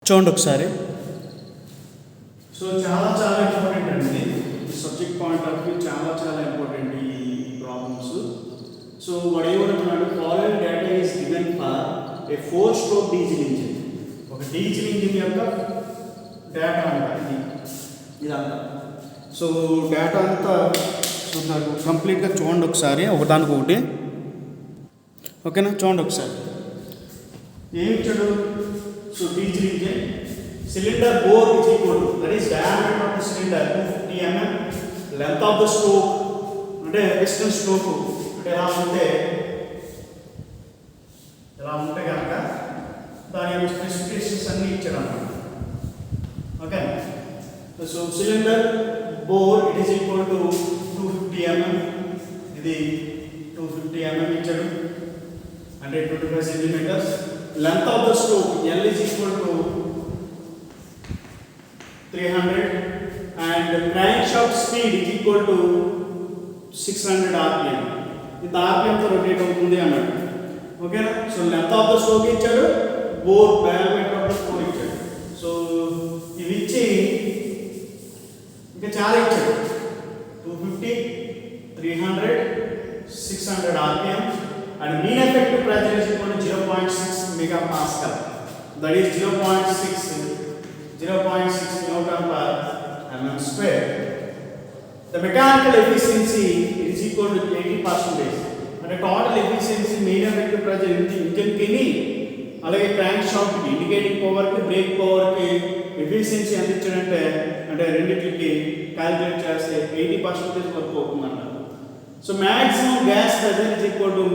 చూడండి ఒకసారి. సో చాలా చాలా ఇంపార్టెంట్ అండి ఈ సబ్జెక్ట్ పాయింట్ ఆఫ్ వ్యూ, చాలా చాలా ఇంపార్టెంట్ ఈ ప్రాబ్లమ్స్. సో వాడు ఏమంటున్నాడు, following data is given for a 4-stroke diesel engine. ఒక డీజిల్ ఇంజిన్ యొక్క డేటా అంట ఇదంతా. సో డేటా అంతా చూద్దాం కంప్లీట్గా చూడండి ఒకసారి, ఒకదానికి ఒకటి. ఓకేనా, చూడండి ఒకసారి ఏమి ఇచ్చాడు. So diesel engine cylinder bore is equal to, that is diameter of the cylinder 250 mm, length of the stroke అంటే piston stroke అంటే ఎలా ఉంటే కనుక దాని యొక్క స్పెసిఫికేషన్స్ అన్నీ ఇచ్చాడు అన్నమాట. Okay, so cylinder bore it is equal to 250 mm, ఇది 250 mm ఇచ్చాడు అంటే 25 centimeters. Length of the stroke L is equal to 300 and crankshaft speed is equal to 600 rpm. ఇది rpm తో రొటేట్ అవుతుంది అన్నట్టు. ఓకేనా, so length of the stroke ఇచ్చాడు, bore diameter of the stroke ఇచ్చాడు. సో ఇవి ఇచ్చి ఇంకా చాలా ఇచ్చాడు, 250, 300, 600 rpm and mean effective pressure is equal to 0.6 megapascal, that is 0.6 kilonewton per mm square. The mechanical efficiency is equal to 80%. అంటే total efficiency main effective pressure ఇంజిన్కి అలాగే crank షాఫ్ట్కి ఇండికేటింగ్ పవర్కి బ్రేక్ పవర్కి ఎఫిషియన్సీ ఎంత ఇచ్చాడంటే అంటే రెండింటికి క్యాలిక్యులేట్ చేస్తే 80% వరకు అవుతుందన్నమాట. So maximum gas pressure is equal to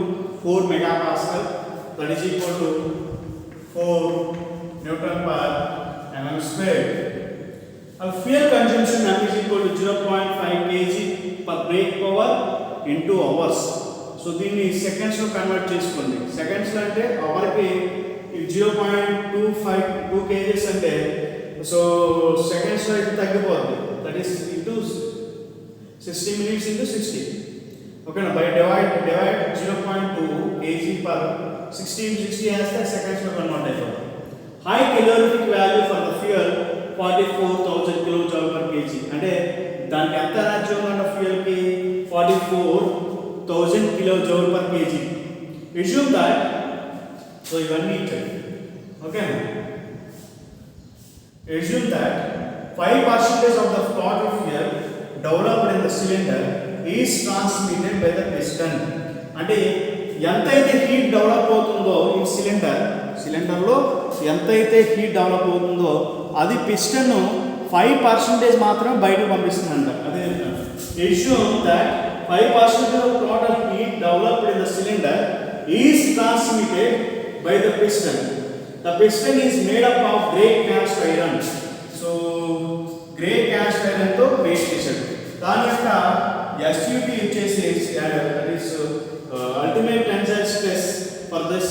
4 megapascal, that is equal to 4 Newton per mm square. Fuel consumption is equal to 0.5 kg per brake power into hours. So దీన్ని సెకండ్స్లో కన్వర్ట్ చేసుకోండి. సెకండ్స్లో అంటే అవర్కి 0.2 kgs అంటే so సెకండ్స్లో ఇది తగ్గిపోతుంది, that is into 60 minutes into 60. ఓకేనా, బై డివైడ్ 0.2 kg per 60 వేస్తే సెకండ్స్లో కన్వర్ట్ అయిపోతుంది. High calorific value for the fuel 44,000 kilojoule per kg. అంటే దానికి ఎంత ఎనర్జీ ఉందంటే ఫ్యూయల్కి 44,000 kilojoule per kg. Assume that, so ఇవన్నీ ఇచ్చారు. Okay, assume that 5% of the total fuel developed in the cylinder is transmitted by the piston. అంటే ఎంతైతే heat develop అవుతుందో ఈ సిలిండర్లో ఎంతైతే హీట్ డెవలప్ అవుతుందో అది పిస్టన్ 5% మాత్రమే బయటకు పంపిస్తుందంట. అదే assume that 5% of total heat developed in the cylinder is transmitted by the piston. The piston is made up of grey cast iron. So grey cast iron తో make చేశాడు. దాని యొక్క SUT వచ్చేసి that is ultimate tensile stress for this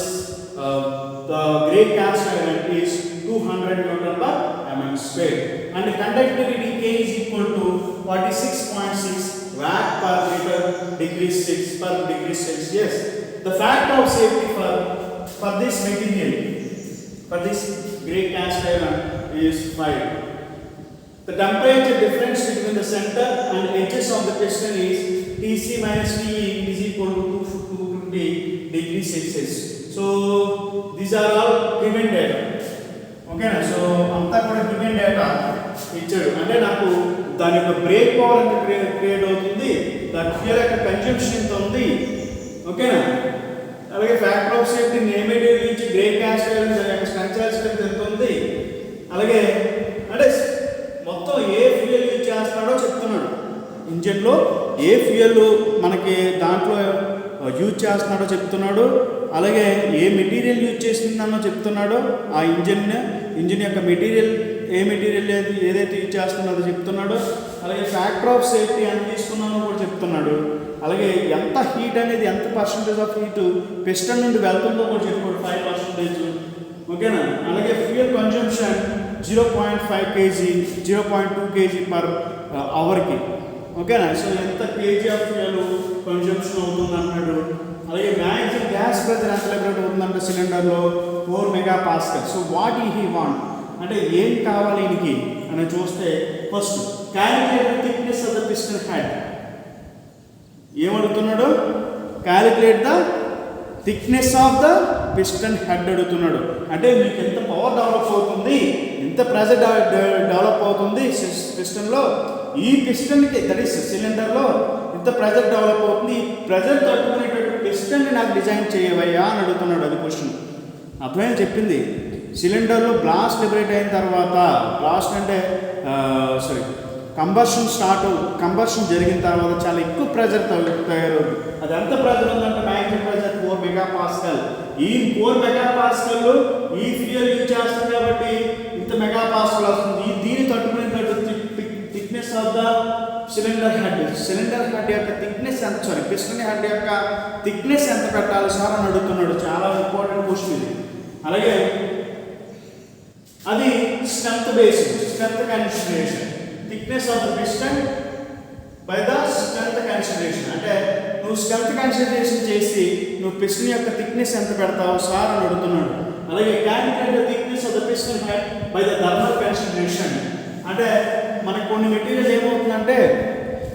the grey cast iron is 200 Newton per mm square and the conductivity K is equal to 46.6 watt per meter degree Celsius. The factor of safety for this material, for this grey cast iron is 5. The temperature difference between the center and edges of the piston is Tc minus Te is equal to 220 degrees Celsius. So these are all given data. Okay na, so అంతా కూడా given data ఇచ్చాడు. అంటే నాకు దాని యొక్క break power ఎంత create అవుతుంది, దాని ఫ్యూయల్ యొక్క కన్జంప్షన్ ఎంత ఉంది. ఓకేనా, అలాగే ఫ్యాక్టర్ ఆఫ్ సేఫ్టీ నేమేటివ్ ఇచ్చి గ్రే క్యాస్ట్ ఐరన్ దాని యొక్క స్ట్రక్చరల్ స్ట్రెంత్ ఎంత ఉంది, అలాగే అంటే మొత్తం ఏ ఫ్యూయల్ యూజ్ చేస్తున్నాడో చెప్తున్నాడు. ఇంజిన్లో ఏ ఫ్యూయల్ మనకి దాంట్లో యూజ్ చేస్తున్నాడో చెప్తున్నాడు, అలాగే ఏ మెటీరియల్ యూజ్ చేసిందన్నో చెప్తున్నాడో, ఆ ఇంజిన్ యొక్క మెటీరియల్ ఏ మెటీరియల్ ఏదైతే యూజ్ చేస్తున్నాడో చెప్తున్నాడు, అలాగే ఫ్యాక్టర్ ఆఫ్ సేఫ్టీ ఎంత తీసుకున్నానో కూడా చెప్తున్నాడు, అలాగే ఎంత హీట్ అనేది ఎంత పర్సంటేజ్ ఆఫ్ హీట్ పిస్టన్ నుండి వెళ్తుందో కూడా చెప్పాడు, 5%. ఓకేనా, అలాగే fuel consumption 0.5 kg 0.2 kg per అవర్కి. ఓకేనా, సో ఎంత కేజీ ఆఫ్ ఫ్యూయల్ కన్జంప్షన్ అవుతుంది అన్నాడు. అలాగే మ్యాక్సిమం గ్యాస్ ప్రెజర్ ఎంత లెవెల్ అవుతుందంటే సిలిండర్లో 4 megapascal. So what he want అంటే ఏం కావాలి ఈయనకి అని చూస్తే first calculate the thickness of the piston head. ఏమడుగుతున్నాడు? Calculate the thickness of the piston head అడుగుతున్నాడు. అంటే మీకు ఎంత పవర్ డెవలప్ అవుతుంది, ఎంత ప్రెజర్ డెవలప్ అవుతుంది పిస్టన్లో, ఈ పిస్టన్కి దట్ ఈస్ సిలిండర్లో ఎంత ప్రెజర్ డెవలప్ అవుతుంది, ఈ ప్రెజర్ తట్టుకునేటట్టు పిస్టన్ని నాకు డిజైన్ చేయవయ్యా అని అడుగుతున్నాడు. అది క్వశ్చన్. అర్థమైనా చెప్పింది. సిలిండర్లో బ్లాస్ట్ లిబరేట్ అయిన తర్వాత, బ్లాస్ట్ అంటే కంబర్షన్ జరిగిన తర్వాత చాలా ఎక్కువ ప్రెజర్ తయారవుతుంది. అది ఎంత ప్రెజర్ ఉందంటే మ్యాక్సిమం ప్రెజర్ 4 మెగాపాస్కల్. ఈ 4 మెగాపాస్కల్ ఈ ఫ్యూయల్ యూజ్ చేస్తుంది కాబట్టి ఇంత మెగాపాస్కల్ వస్తుంది. దీన్ని తట్టుకునేటట్టు thickness of the cylinder head యొక్క థిక్నెస్ ఎంత, పిస్టన్ హెడ్ యొక్క థిక్నెస్ ఎంత పెట్టాలి సార్ అని అడుగుతున్నాడు. చాలా ఇంపార్టెంట్ క్వశ్చన్ ఇది. అలాగే అది strength consideration. Thickness of the piston by the strength consideration. అంటే నువ్వు స్ట్రెంత్ కన్సిడరేషన్ చేసి నువ్వు పిస్టన్ యొక్క థిక్నెస్ ఎంత పెడతావు సార్ అని అడుగుతున్నాడు. అలాగే calculate the thickness of the piston head by the thermal consideration. అంటే మనకు కొన్ని మెటీరియల్ ఏమవుతుందంటే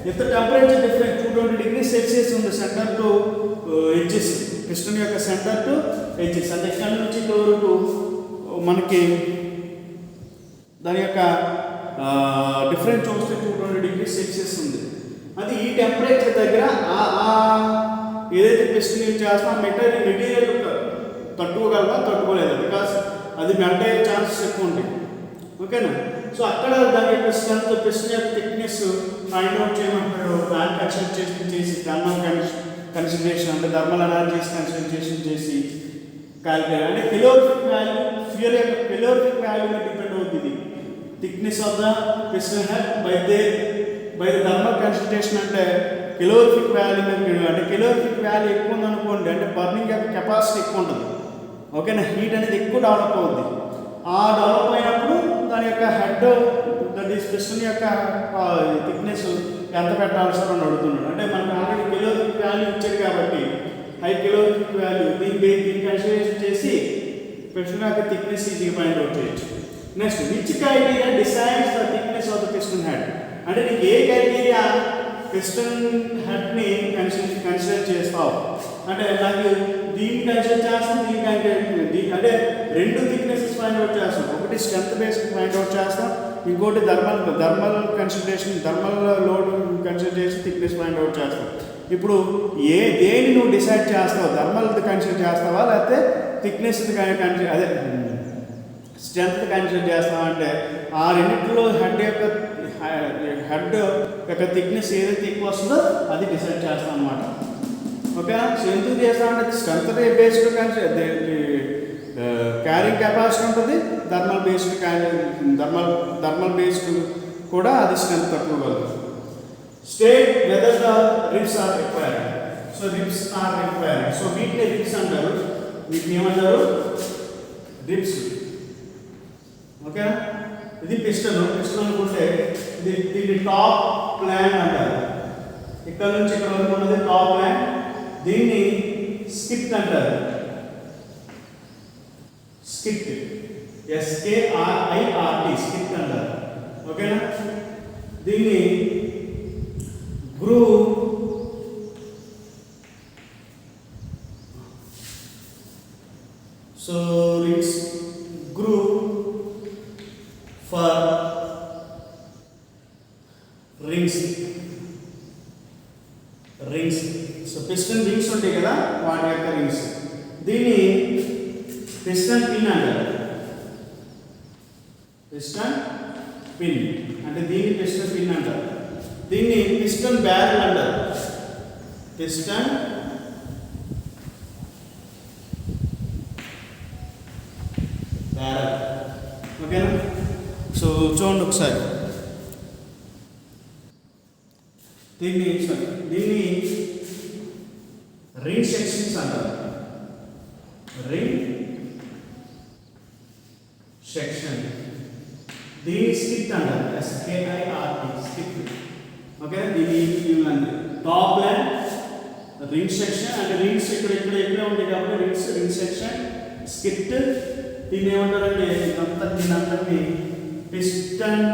ఎంత టెంపరేచర్ డిఫరెన్స్ 220 degrees Celsius ఉంది సెంటర్ టు ఎడ్జెస్, పిస్టన్ యొక్క సెంటర్ టు ఎడ్జెస్. అంటే ఇక్కడ నుంచి ఇక్కడ వరకు మనకి దాని యొక్క డిఫరెన్స్ చూస్తే 220 degrees Celsius ఉంది. అది ఈ టెంపరేచర్ దగ్గర ఏదైతే పిస్టన్ యూజ్ చేస్తామో ఆ మెటీరియల్ తట్టుకోగలదా తట్టుకోలేదా, బికాస్ అది మెల్ట్ అయ్యే ఛాన్సెస్ ఎక్కువ ఉంటాయి. ఓకేనా? సో అక్కడ దాని యొక్క స్ట్రెంత్, పిస్టన్ యొక్క థిక్నెస్ ఫైండ్ అవుట్ చేయమంటాడు. దాన్ని కన్సిడర్ చేసి థర్మల్ కన్సిడరేషన్ అంటే థర్మల్ ఎనర్జీస్ కన్సిడరేషన్ చేసి క్యాలిక్యులేట్. అంటే కెలోరిఫిక్ వాల్యూ, ఫ్యూయల్ యొక్క కెలోరిఫిక్ వాల్యూ మీద డిపెండ్ అవుతుంది. Thickness of the piston head by the thermal consideration అంటే కెలోరిఫిక్ వాల్యూ మీద. అంటే కెలోరిఫిక్ వాల్యూ ఎక్కువ ఉందనుకోండి, అంటే బర్నింగ్ యొక్క కెపాసిటీ ఎక్కువ ఉంటుంది. ఓకేనా? హీట్ అనేది ఎక్కువ డెవలప్ అవుతుంది. ఆ డెవలప్ అయినప్పుడు దాని యొక్క హెడ్ దట్ ఈస్ పిస్టన్ యొక్క థిక్నెస్ ఎంత పెట్టాలి సార్ అని అడుగుతున్నాడు. అంటే మనకు ఆల్రెడీ కెలోరిఫిక్ వాల్యూ ఇచ్చాడు కాబట్టి హై కెలోరిఫిక్ వాల్యూ దీన్ని కన్సిడరేషన్ చేసి పిస్టన్ యొక్క థిక్నెస్ ఈజీగా ఫైండ్ అవుట్ చేయొచ్చు. Next, which criteria decides the thickness of the piston head. అంటే నీకు ఏ క్రైటీరియా పిస్టన్ హెడ్ని కన్సిడర్ చేస్తావు అంటే నాకు దీన్ని కన్సిడర్ చేస్తాం, అంటే రెండు థిక్నెసెస్ ఫైండ్ అవుట్ చేస్తాం. ఒకటి స్ట్రెంత్ బేస్డ్ ఫైండ్ అవుట్ చేస్తాం, ఇంకోటి thermal consideration, thermal load consider చేసి థిక్నెస్ ఫైండ్ అవుట్ చేస్తాం. ఇప్పుడు దేని నువ్వు డిసైడ్ చేస్తావు? థర్మల్ కన్సిడర్ చేస్తావా లేకపోతే థిక్నెస్ అదే స్ట్రెంత్ కన్సిడర్ చేస్తావా? అంటే ఆ రెండింటిలో హెడ్ యొక్క థిక్నెస్ ఏదైతే ఎక్కువ వస్తుందో అది డిసైడ్ చేస్తాం అన్నమాట. ఓకేనా? సో ఎందుకు చేస్తామంటే స్ట్రెంత్ బేస్డ్ క్యారింగ్ కెపాసిటీ ఉంటుంది, థర్మల్ బేస్డ్ కూడా అది స్ట్రెంత్ తట్టుకోగలదు. State whether the ribs are required. So ribs are required. So వీటిని రిబ్స్ అంటారు. వీటిని ఏమంటారు? రిబ్స్. ఓకేనా? ఇది పిస్టన్ అనుకుంటే దీన్ని టాప్ ప్లాన్ అంటారు. ఇక్కడ నుంచి ఇక్కడ వరకు ఉన్నది టాప్ ప్లాన్. దీన్ని స్కిట్ అంటారు. స్కిట్, SKRIRT, స్కిట్ అంటారు. ఓకేనా? దీన్ని groove, so it's groove for rings. So piston rings ఉంటాయి కదా, వాటి యొక్క రింగ్స్. దీన్ని పిస్టన్ పిన్ అంటారు. పిస్టన్ పిన్ అంటే దీన్ని పిస్టన్ పిన్ అంటారు. దీన్ని పిస్టన్ బ్యారెల్ అంటారు. Piston barrel. ఓకేనా? సో చూడండి ఒకసారి. దీన్ని రింగ్ సెక్షన్స్ అంటారు. Ring section. దీన్ని స్కిట్ అంటారు. SKIRT, skit. ఓకే? దీన్ని టాప్ లైన్ రింగ్ సెక్షన్ అంటే రింగ్స్ ఇక్కడ ఉంటాయి కాబట్టి రింగ్ సెక్షన్, స్కిట్. దీన్ని ఏమంటారంటే దీనంతటిని పిస్టన్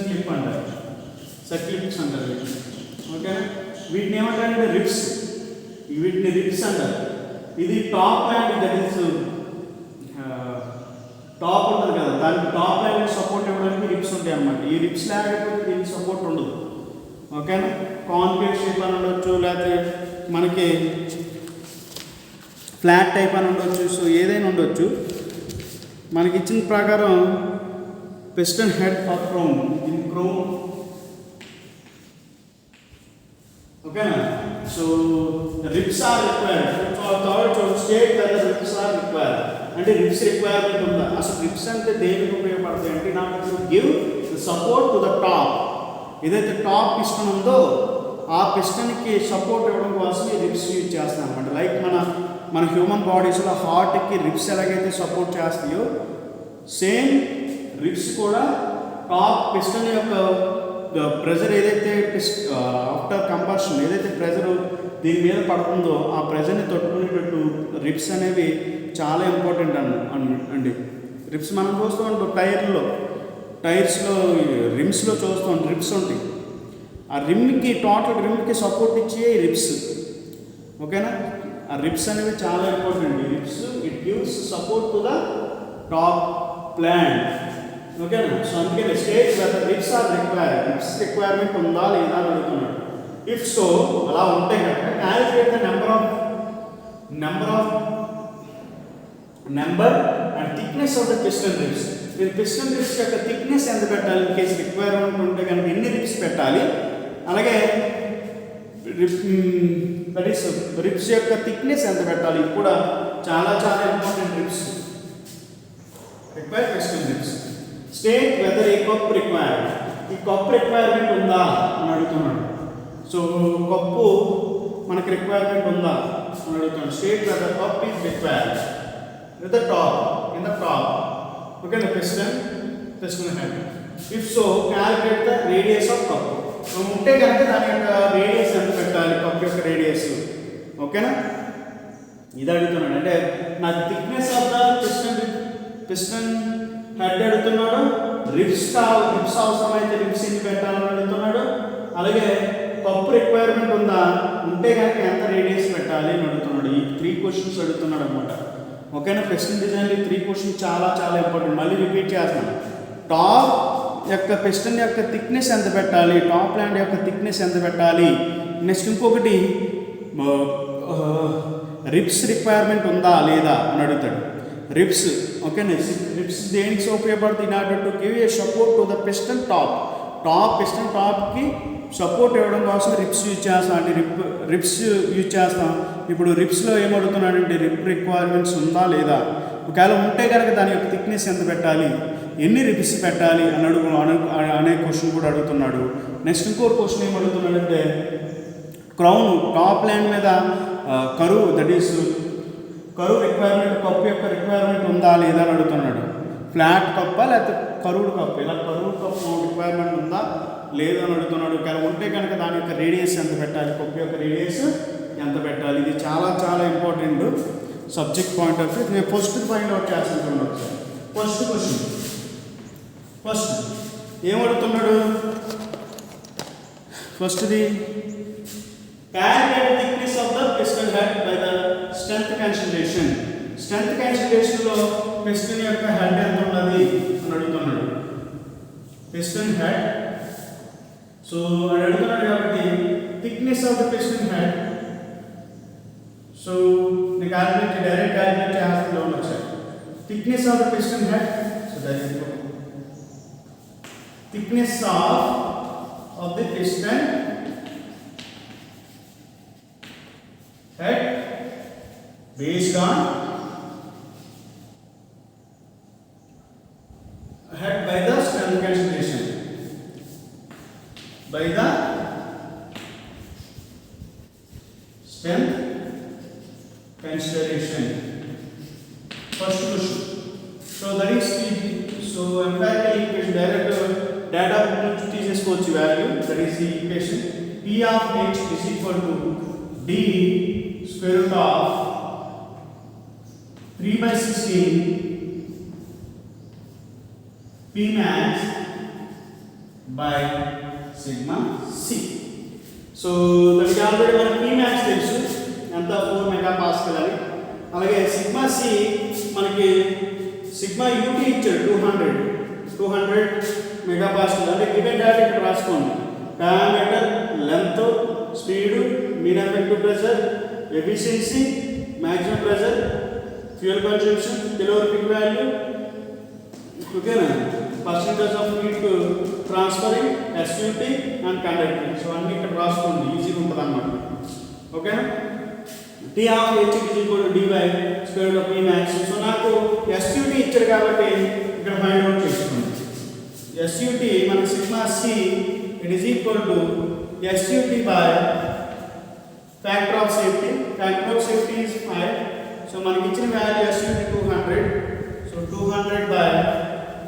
క్లిప్ అంటారు, సర్క్లిప్స్ అంటారు వీటిని. ఓకే, వీటిని ఏమంటారంటే రిబ్స్, వీటిని రిబ్స్ అంటారు. ఇది top land, that is top ఉంటుంది కదా, దానికి టాప్ ల్యాండ్ సపోర్ట్ ఇవ్వడానికి రిబ్స్ ఉంటాయి అన్నమాట. ఈ రిబ్స్ లేకపోతే దీనికి సపోర్ట్ ఉండదు. ఓకేనా, కాన్కేవ్ షేప్ అని ఉండొచ్చు, లేకపోతే మనకి ఫ్లాట్ టైప్ అని ఉండొచ్చు. సో ఏదైనా ఉండొచ్చు. మనకి ఇచ్చిన ప్రకారం piston head of chrome in chrome. ఓకేనా, so ribs are required. Third state that ribs are required. అంటే రిబ్స్ రిక్వైర్మెంట్ ఉందా? అసలు రిబ్స్ అంటే దేనికి ఉపయోగపడతాయి అంటే నాకు to give support to the top. ఏదైతే టాప్ పిస్టన్ ఉందో ఆ పిస్టన్కి సపోర్ట్ ఇవ్వడం కోసం ఈ రిబ్స్ యూజ్ చేస్తాం అనమాట. లైక్ మన హ్యూమన్ బాడీస్లో హార్ట్కి రిబ్స్ ఎలాగైతే సపోర్ట్ చేస్తాయో, సేమ్ రిబ్స్ కూడా టాప్ పిస్టన్ యొక్క ప్రెజర్ ఏదైతే ఆఫ్టర్ కంబషన్ ఏదైతే ప్రెజర్ దీని మీద పడుతుందో ఆ ప్రెజర్ని తట్టుకునేటట్టు రిబ్స్ అనేవి చాలా ఇంపార్టెంట్ అండి. రిబ్స్ మనం చూస్తూ ఉంటాం టైర్స్లో రిమ్స్లో చూస్తూ ఉంటాం, రిబ్స్ ఉంటాయి. ఆ రిమ్కి టోటల్ రిమ్కి సపోర్ట్ ఇచ్చే రిబ్స్. ఓకేనా, ఆ రిబ్స్ అనేవి చాలా ఇంపార్టెంట్. ఈ ribs it gives support to the top plant. ఓకేనా, సో అందుకని state whether ribs are required. Ribs requirement ఉందా లేదా అని అడుగుతున్నాడు. ఇఫ్ సో అలా ఉంటే కనుక calculate the number and thickness of the piston ribs. మీరు పిస్టన్ రిబ్స్ యొక్క థిక్నెస్ ఎంత పెట్టాలి, ఇన్ కేసు రిక్వైర్మెంట్ ఉంటే కనుక ఎన్ని రిబ్స్ పెట్టాలి, అలాగే దట్ ఈస్ రిబ్స్ యొక్క థిక్నెస్ ఎంత పెట్టాలి, ఇది కూడా చాలా చాలా important. Ribs required piston ribs. State whether a cup required. ఈ కప్ రిక్వైర్మెంట్ ఉందా అని అడుగుతున్నాడు. సో కప్పు మనకి రిక్వైర్మెంట్ ఉందా అని అడుగుతున్నాడు. State whether cup is required with the top, in the top. Okay, the piston head. If so, calculate the radius of cup. So ఉంటే కనుక దాని యొక్క రేడియస్ ఎంత పెట్టాలి, కప్ యొక్క రేడియస్. ఓకేనా, ఇది అడుగుతున్నాడు. అంటే నాకు thickness of the piston head అడుగుతున్నాడు. రిబ్స్ అవసరమైతే రిబ్స్ ఎన్ని పెట్టాలని అడుగుతున్నాడు. అలాగే కప్ రిక్వైర్మెంట్ ఉందా, ఉంటే కనుక ఎంత రేడియస్ పెట్టాలి అని అడుగుతున్నాడు. ఈ 3 క్వశ్చన్స్ అడుగుతున్నాడు అనమాట. ఓకేనా, పిస్టన్ డిజైన్లో 3 క్వశ్చన్స్ చాలా చాలా ఇంపార్టెంట్. మళ్ళీ రిపీట్ చేస్తాను. టాప్ యొక్క పిస్టన్ యొక్క థిక్నెస్ ఎంత పెట్టాలి, టాప్ ల్యాండ్ యొక్క థిక్నెస్ ఎంత పెట్టాలి. నెక్స్ట్ ఇంకొకటి రిబ్స్ రిక్వైర్మెంట్ ఉందా లేదా అని అడుగుతాడు. రిబ్స్. ఓకేనా, రిబ్స్ దేనికి ఉపయోగపడుతుంది? In order to give a support to the piston piston టాప్కి సపోర్ట్ ఇవ్వడం కోసం రిబ్స్ యూజ్ చేస్తాం. అంటే రిబ్స్ యూజ్ చేస్తాం. ఇప్పుడు రిబ్స్లో ఏమడుగుతున్నాడంటే రిబ్ రిక్వైర్మెంట్స్ ఉందా లేదా, ఒకవేళ ఉంటే కనుక దాని యొక్క థిక్నెస్ ఎంత పెట్టాలి, ఎన్ని రిబ్స్ పెట్టాలి అని అనే క్వశ్చన్ కూడా అడుగుతున్నాడు. నెక్స్ట్ ఇంకో క్వశ్చన్ ఏమడుగుతున్నాడంటే క్రౌన్ టాప్ ల్యాండ్ మీద కరువు, దట్ ఈస్ కరువు రిక్వైర్మెంట్, కప్పు యొక్క రిక్వైర్మెంట్ ఉందా లేదా అని అడుగుతున్నాడు. ఫ్లాట్ కప్ప లేకపోతే కరువుడు కప్పు, ఇలా కరువు కప్పు రిక్వైర్మెంట్ ఉందా లేదా అని అడుగుతున్నాడు. ఒకవేళ ఉంటే కనుక దాని యొక్క రేడియస్ ఎంత పెట్టాలి, కప్పు యొక్క రేడియస్ ఎంత పెట్టాలి. ఇది చాలా చాలా important subject point of view. నేను ఫస్ట్ ఫైండ్ అవుట్ చేస్తాను. ఒకసారి ఫస్ట్ క్వశ్చన్ ఏమడుగుతున్నాడు? ఫస్ట్ది calculate thickness of the piston head by the strength concentration. Strength కాన్సంట్రేషన్లో పిస్టన్ యొక్క హెడ్ ఎంత ఉన్నది అని అడుగుతున్నాడు. Piston head. సో అది అడుగుతున్నాడు కాబట్టి thickness of the piston head. So నేను డైరెక్ట్ క్యాలిక్యులేట్ చేయాల్సింది ఉండొచ్చు. Thickness of the piston head. So that is thickness of the piston head based on head by the strength concentration, by the strength consideration. First question. So that is empirical equation. Direct data నుంచి తీసేసుకోవచ్చు value. That is the equation. P of H is equal to D square root of 3/16 Pmax by sigma c. So దానికి already మనకి Pmax తెలుసు ఎంత 4 megapascal అని. అలాగే sigma C మనకి sigma UT ఇచ్చాడు 200 మెగాపాస్కల్. అంటే గివెన్ డేటా ఇక్కడ రాసుకోండి. Diameter, length, speed, mean effective pressure, efficiency, maximum pressure, fuel consumption, calorific value, ఓకేనా, percentage of heat transferring, SUT and conducting. So అన్ని ఇక్కడ రాసుకోండి, ఈజీగా ఉంటుంది అన్నమాట. ఓకేనా. T of H is equal to dy square root of Pmax. So నాకు SUT ఇచ్చాడు కాబట్టి ఇక్కడ ఫైండ్ అవుట్ చేసుకోండి. ఎస్యూటీ మన sigma C it is equal to SUT by factor of safety. Factor of safety is 5. So మనకి ఇచ్చిన value SUT 200. So 200 by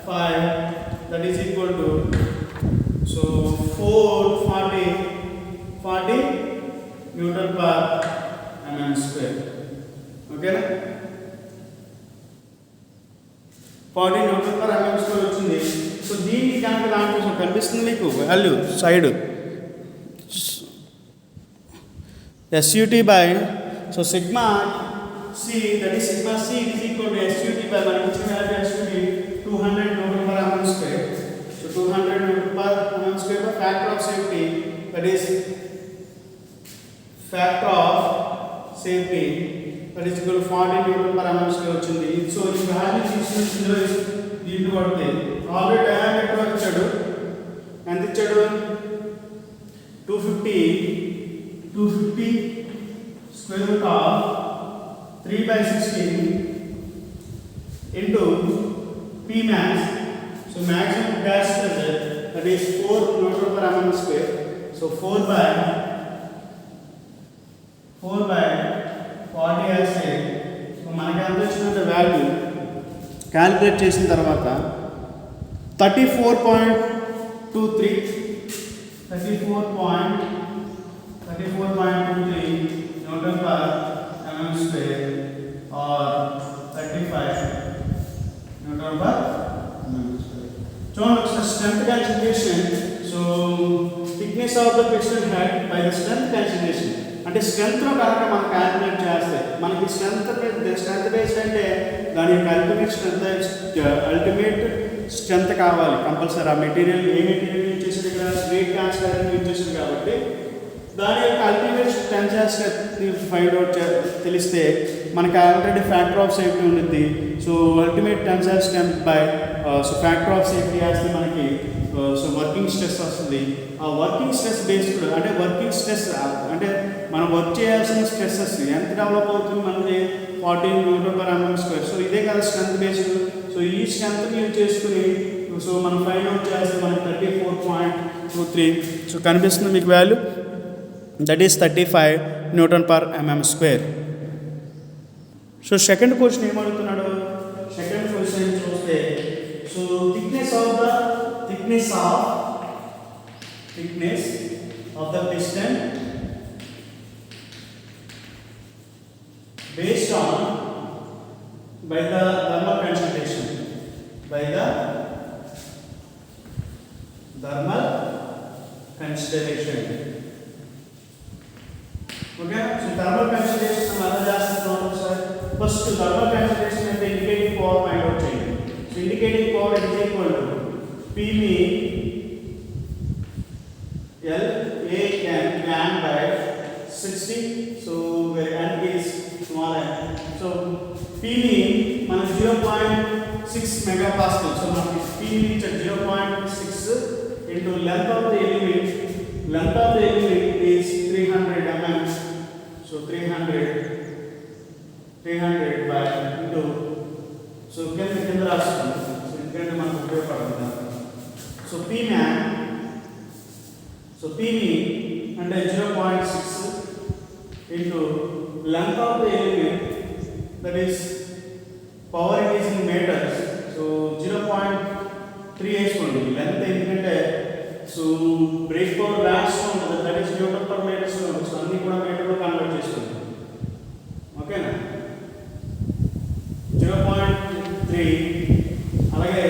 5 that is equal to so 40 newton per mm square. ఓకేనా, 40 newton per mm square వచ్చింది. So దీనికి కనుక దాంట్లో కనిపిస్తుంది మీకు value side SUT by so sigma C that is sigma C it is equal to SUT by మనకి ఇచ్చిన value SUT 200 newton per mm square. So 200 newton per mm square by factor of safety that is factor of safety that is equal to 40 newton per mm square వచ్చింది. So ఈ value తీసుకుంటే దీంట్లో పడితే already diameter వచ్చాడు, ఎంత ఇచ్చాడు 250 square root of 3/16 into Pmax. So maximum gas pressure that is 4 Newton per mm square. So 4 by 40 as a so మనకి ఎంత వచ్చిన వాల్యూ క్యాలిక్యులేట్ చేసిన తర్వాత 34.23 Newton per mm square or 35 newton per mm square. చూడండి ఒకసారి strength calculation. So thickness of the piston head by the strength calculation అంటే స్ట్రెంత్లో కనుక మనం క్యాలిక్యులేట్ చేస్తే మనకి స్ట్రెంత్ బేస్డ్ అంటే దాని యొక్క అల్టిమేట్ స్ట్రెంత్ కావాలి కంపల్సరీ. ఆ మెటీరియల్ ఏ మెటీరియల్ యూజ్ చేసేది ఇక్కడ స్ట్రేట్ కాన్స్టర్ యూజ్ చేసింది కాబట్టి దాని యొక్క అల్టిమేట్ స్ట్రెంత్ ఫైండ్ అవుట్ తెలిస్తే మనకి ఆల్రెడీ ఫ్యాక్టర్ ఆఫ్ సేఫ్టీ ఉంటుంది. So ultimate tensile strength by so factor of safety వేస్తే మనకి సో వర్కింగ్ స్ట్రెస్ వస్తుంది. ఆ వర్కింగ్ స్ట్రెస్ బేస్డ్ అంటే వర్కింగ్ స్ట్రెస్ అంటే మనం వర్క్ చేయాల్సిన స్ట్రెస్సెస్ ఎంత డెవలప్ అవుతుంది మనకి 40 newton per mm square. So ఇదే కదా స్ట్రెంత్ బేస్డ్. సో ఈ స్ట్రెంత్ని యూజ్ చేసుకుని సో మనం ఫైండ్ అవుట్ చేస్తే మనకి 34.23 సో కనిపిస్తుంది మీకు value that is 35 newton per mm square. So second question ఏమడుగుతున్నాడు, సెకండ్ క్వశ్చన్ చూస్తే so thickness of the piston based on by the thermal consideration okay. So thermal consideration మనం చేస్తున్నాం sir. First thermal consideration అంటే indicating power find out చేయండి. So indicating power is equal to PV L by 60. So where n is small n. So PV మనకి 0.6 megapascal. So మనకి PV is 0.6 into length of the element. Length of the element is 300 mm. So 300 by into so కింద రాస్తాం. So ఎందుకంటే మనకు ఉపయోగపడుతుంది. So Pmax so PV అంటే 0.6 into length of the element that is power it is in meters. So 0.3 వేసుకోండి length ఎందుకంటే so brake power watts ఉంటుంది that is newton per metre square. So అన్ని కూడా మీటర్లో కన్వర్ట్ చేసుకోండి. ఓకేనా 0.3 అలాగే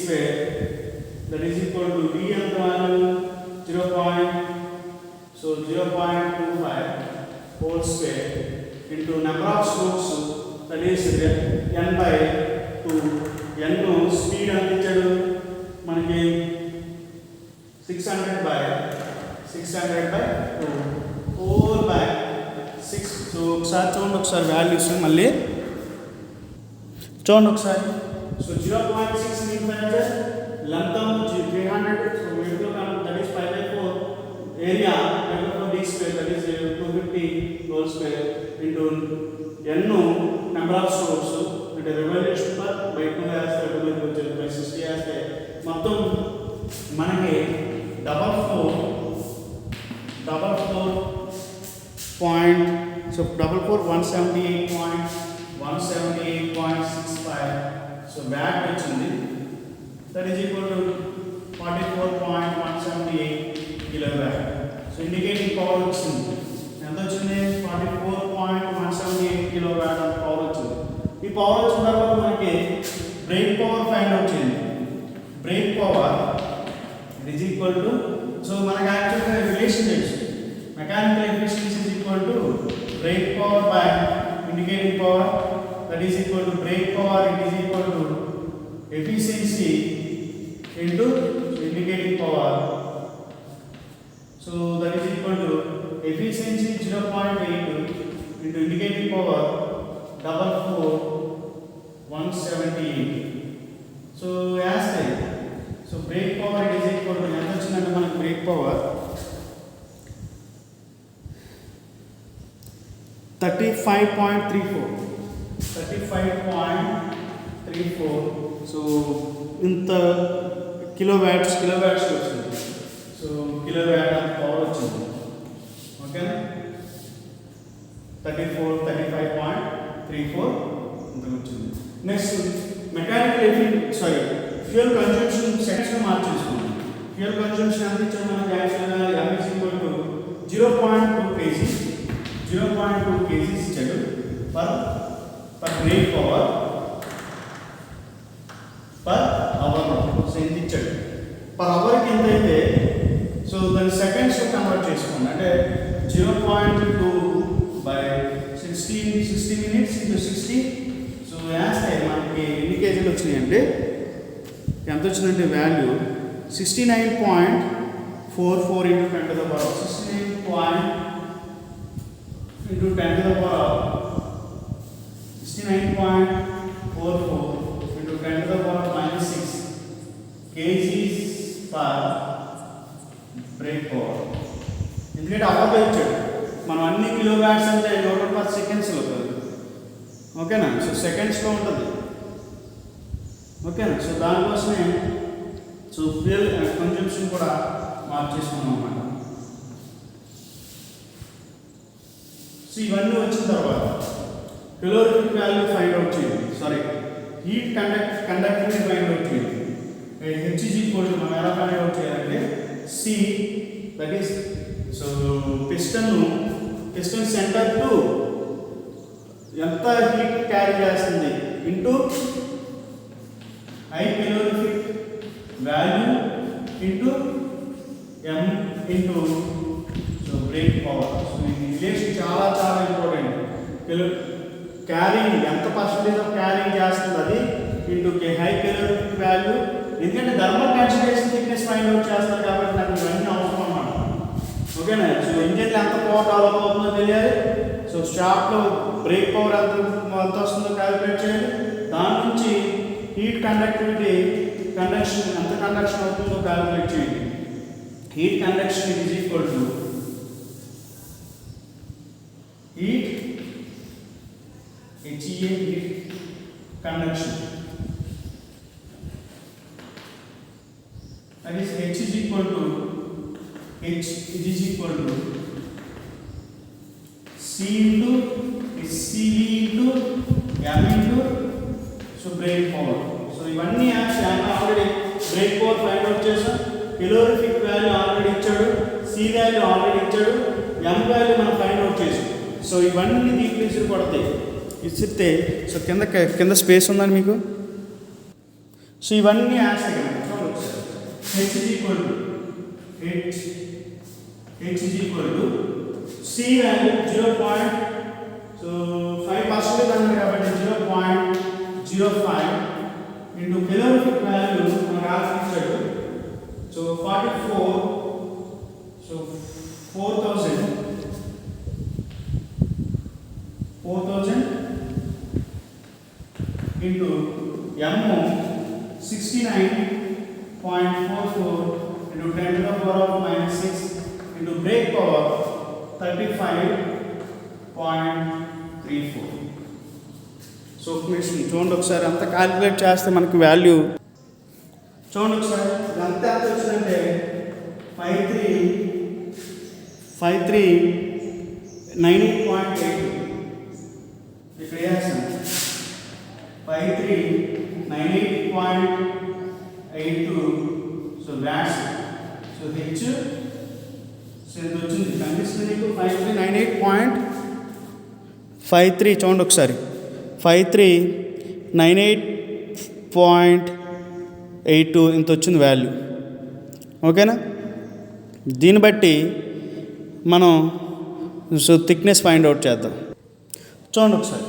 square, that is equal to V and value 0.25 whole square into number of strokes, that is n by 2. n speed అందించాడు మనకి 600 by 2 4 by 6. So ఒకసారి చూడండి, ఒకసారి వాల్యూస్ మళ్ళీ చూడండి ఒకసారి. So 0.6 means length of 300, so we will come, that is 5 by 4 area for d square, that is 250 whole square into n number of strokes అంటే revolution per by 2 వేస్తే వచ్చేది by 60 వేస్తే మొత్తం మనకి 178.65, so watt వచ్చింది, that is equal to 44.178 kilowatt. So indicating power వచ్చింది, ఎంత వచ్చింది 44.178 kilowatt ఆఫ్ పవర్ వచ్చింది. ఈ పవర్ వచ్చిన తర్వాత మనకి బ్రేక్ పవర్ ఫైండ్ అవుట్ చేయండి. Break power is equal to, so మనకి యాక్చువల్గా రిలేషన్ తెలుసు, mechanical efficiency is equal to break power by indicating power, that is equal to brake power, it is equal to efficiency into indicating power. So that is equal to efficiency 0.82 into indicating power 44.178. So as they, so brake power it is equal to ఎంత వచ్చిందంటే మనకి brake power 35.34. So ఇంత kilowatts వచ్చింది. So kilowatt of power వచ్చింది. ఓకేనా, 35.34 ఇంత వచ్చింది. Next mechanical fuel consumption సెకండ్స్లో మార్చేసుకున్నాం. ఫ్యూయల్ కన్జంప్షన్ ఎంత ఇచ్చాము మనకి యాక్చువల్గా m is equal to 0.2 kg ఇచ్చాడు per brake power per hour. So ఎంత ఇచ్చాడు పర్ అవర్కి ఎంత అయితే, సో దాన్ని సెకండ్స్ కన్వర్ట్ చేసుకోండి, అంటే 0.2 by 60 minutes into 60. సో వేస్తే మనకి ఎన్ని కేజీలు వచ్చినాయి అంటే ఎంత వచ్చిందంటే value 69.44 into 10 to the power 69 into 10 to the power 69.44 into 10 to the power minus 6 kgs per brake power. ఎందుకంటే అవర్లో ఇచ్చాడు, మనం అన్ని కిలోవాట్స్ అంటే న్యూటన్ పర్ సెకండ్స్లో ఉంటుంది. ఓకేనా, సో సెకండ్స్లో ఉంటుంది. ఓకేనా, సో దానికోసమే సో ఫ్యూయల్ కన్జంప్షన్ కూడా మార్చేసుకున్నాం అన్నమాట. సో ఇవన్నీ వచ్చిన తర్వాత కెలోరిఫిక్ వాల్యూ ఫైండ్ అవుట్ చేయండి, హీట్ కండక్టివిటీ ఫైండ్ అవుట్ చేయండి. H is equal to మనం ఎలా ఫైండ్ అవుట్ చేయాలంటే C, that is so piston centre to ఎంత హీట్ క్యారీ చేస్తుంది into high calorific value into m into so brake power. So ఈ relation చాలా చాలా important. Carrying ఎంత పర్సెంటేజ్ ఆఫ్ క్యారింగ్ చేస్తుంది అది ఇంటూ హై కెలోరిఫిక్ వాల్యూ. ఎందుకంటే thermal concentration thickness find out చేస్తారు కాబట్టి నాకు ఇవన్నీ అవసరం అన్నమాట. ఓకేనా, సో ఇంజన్లో ఎంత పవర్ డెవలప్ అవుతుందో తెలియాలి. సో షాప్లో బ్రేక్ పవర్ ఎంత వస్తుందో క్యాలిక్యులేట్ చేయాలి. దాని నుంచి హీట్ కండక్టివిటీ కండక్షన్ ఎంత కండక్షన్ అవుతుందో క్యాలిక్యులేట్ చేయండి. Heat conduction is equal to heat HEA heat conduction, that is H is equal to C into CV into M into so brake power. So ఇవన్నీ already break power find out చేసాం. Calorific value already ఇచ్చాడు, C value already ఇచ్చాడు, M value మనం find out చేసాం. So ఇవన్నీ దీంట్లో ఇసిరి పడతాయి. ఇసిరితే so కింద స్పేస్ ఉందని మీకు సో ఇవన్నీ యాడ్స్ అయ్యాయి చూడండి h is equal to h is equal to c value 0. So 5% అన్నారు కాబట్టి 0.05 into calorific value మనకు రాసిచ్చాడు. So 44, so 4000 into m 69.44 into 10 to the power of -6 into break power 35.34. So చూడండి ఒకసారి అంతా క్యాలిక్యులేట్ చేస్తే మనకి వాల్యూ చూడండి ఒకసారి అంతా ఎంత వచ్చిందంటే 5398.82 ఇక్కడ వేస్తాను 5398.82. So watts so H so ఎంత వచ్చింది కనిపిస్తుంది మీకు 5398.53 చూడండి ఒకసారి 5398.82 ఇంత వచ్చింది వాల్యూ. ఓకేనా? దీన్ని బట్టి మనం సో థిక్నెస్ ఫైండ్ అవుట్ చేద్దాం. చూడండి ఒకసారి.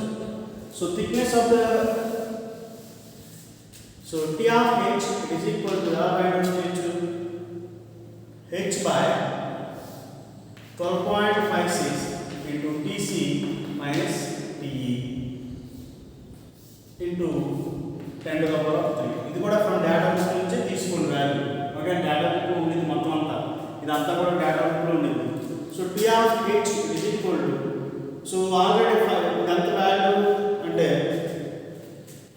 So thickness of the so T of H is equal to the find out H by 12.56 into TC minus TE into 10 to the power of 3. ఇది కూడా ఫ్రమ్ డేటా బుక్ నుంచే తీసుకోండి value. Okay, data book ఉండేది మొత్తం అంతా, ఇదంతా కూడా data బుక్లో ఉండేది. So T of H is equal to so already ఎంత వాల్యూ అంటే